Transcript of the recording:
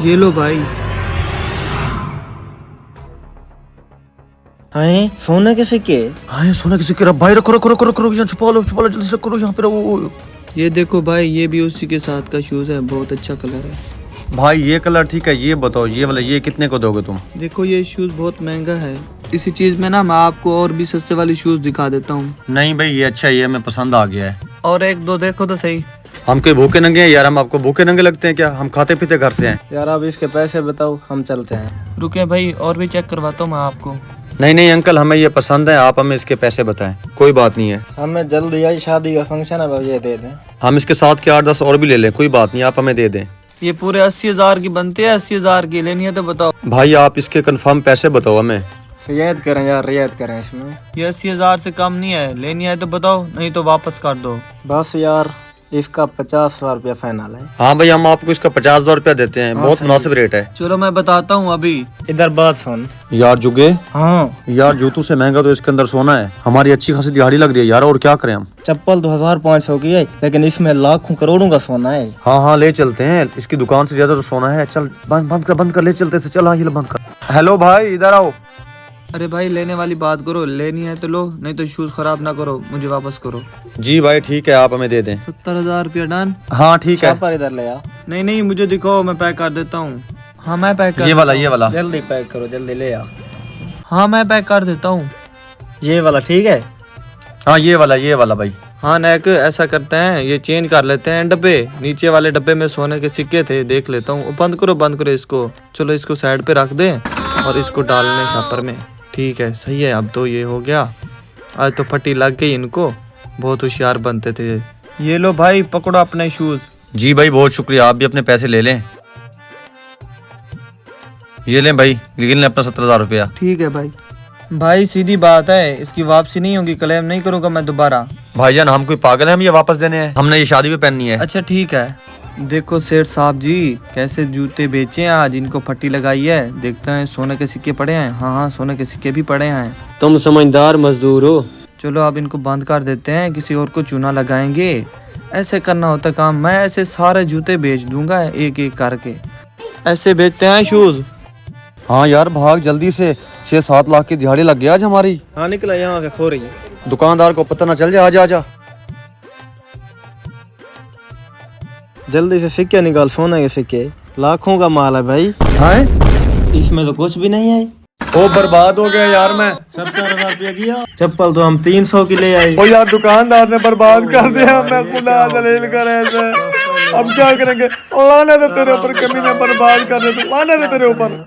ये लो भाई। हैं सोने के सिक्के? हाँ, ये सोना किसी के भाई, रखो रखो रखो रखो, यहाँ छुपा लो जल्दी से करो, यहाँ पे रहो। ये देखो भाई, ये भी उसी के साथ का शूज है, बहुत अच्छा कलर है। भाई ये कलर ठीक है, ये बताओ ये वाला ये कितने को दोगे तुम? देखो ये शूज बहुत महंगा है, इसी चीज में ना मैं आपको और भी सस्ते वाली शूज दिखा देता हूँ। नहीं भाई ये अच्छा है, ये हमें पसंद आ गया है। और एक दो देखो तो सही। हम कोई भूखे नंगे हैं यार? हम आपको भूखे नंगे लगते हैं क्या? हम खाते पीते घर से हैं। यार आप इसके पैसे बताओ, हम चलते हैं। रुके भाई, और भी चेक करवाता हूँ मैं आपको। नहीं नहीं अंकल, हमें ये पसंद है, आप हमें इसके पैसे बताएं। कोई बात नहीं है, हमें जल्दी आई शादी का फंक्शन है, ये दे दें। हम इसके साथ के 8-10 और भी ले लें, कोई बात नहीं, आप हमें दे दें। ये पूरे 80,000 की बनती है, 80,000 की लेनी है तो बताओ। भाई आप इसके कंफर्म पैसे बताओ हमें। रियायत करें यार, रियायत करें इसमें। ये 80,000 से कम नहीं है, लेनी है तो बताओ, नहीं तो वापस कर दो। बस यार इसका 50,000 रुपया फाइनल है। हाँ भाई, हम आपको इसका 50,000 रुपया देते हैं, बहुत मुनासिब रेट है। चलो मैं बताता हूँ अभी। इधर बात सुन। यार जुगे, हाँ यार जूतों से महंगा तो इसके अंदर सोना है। हमारी अच्छी खासी दिहाड़ी लग रही है यार, और क्या करें हम? चप्पल 2,500 की है, लेकिन इसमें लाखों करोड़ों का सोना है। हाँ हाँ ले चलते हैं, इसकी दुकान से ज्यादा तो सोना है। चल बंद कर ले चलते हैं। चल हाँ ये बंद कर। हेलो भाई इधर आओ। अरे भाई लेने वाली बात करो, लेनी है तो लो, नहीं तो शूज खराब ना करो, मुझे वापस करो। जी भाई ठीक है, आप हमें दे दें। 70,000 रुपया डन। हाँ ठीक है। पर इधर ले आ। नहीं नहीं मुझे दिखाओ, मैं पैक कर देता हूँ। हाँ मैं पैक कर ये वाला जल्दी पैक करो, जल्दी ले आ। हाँ मैं पैक कर देता हूँ। ये वाला ठीक है? हाँ ये वाला भाई। हाँ नैक, ऐसा करते हैं, ये चेंज कर लेते हैं डब्बे। नीचे वाले डब्बे में सोने के सिक्के थे, देख लेता हूँ। बंद करो इसको। चलो इसको साइड पे रख दें और इसको डालने छापर में। ठीक है सही है, अब तो ये हो गया। आज तो फटी लग गई इनको, बहुत होशियार बनते थे। ये लो भाई पकड़ो अपने शूज। जी भाई बहुत शुक्रिया, आप भी अपने पैसे ले लें। ये लें भाई, गिन लें अपना 70,000 रुपया। ठीक है भाई। भाई सीधी बात है, इसकी वापसी नहीं होगी, क्लेम नहीं करूँगा मैं दोबारा। भाईजान हम कोई पागल हैं, हम ये वापस देने हैं? हमने ये शादी में पहननी है। अच्छा ठीक है। देखो सेठ साहब जी कैसे जूते बेचे हैं आज, इनको फट्टी लगाई है। देखते हैं सोने के सिक्के पड़े हैं। हाँ सोने के सिक्के भी पड़े हैं। तुम समझदार मजदूर हो। चलो अब इनको बंद कर देते हैं, किसी और को चूना लगाएंगे। ऐसे करना होता काम, मैं ऐसे सारे जूते बेच दूंगा एक एक करके। ऐसे बेचते हैं शूज। हाँ यार भाग जल्दी से, 6-7 लाख की दिहाड़ी लग गया आज हमारी। हाँ निकला यहाँ से फौरी। दुकानदार को पता ना चल जाए। आजा आजा। जल्दी से सिक्के निकाल, सोने के सिक्के, लाखों का माल है भाई। हाँ इसमें तो कुछ भी नहीं है। ओ बर्बाद हो गया यार मैं। 70,000 रुपया किया। चप्पल तो हम 300 की ले आए। ओ यार दुकानदार ने बर्बाद कर दिया, मैं खुदा दलील कर ऐसे। अब क्या करेंगे? लाने दे तेरे ऊपर, कमीने बर्बाद कर दे, लाने दे तेरे ऊपर।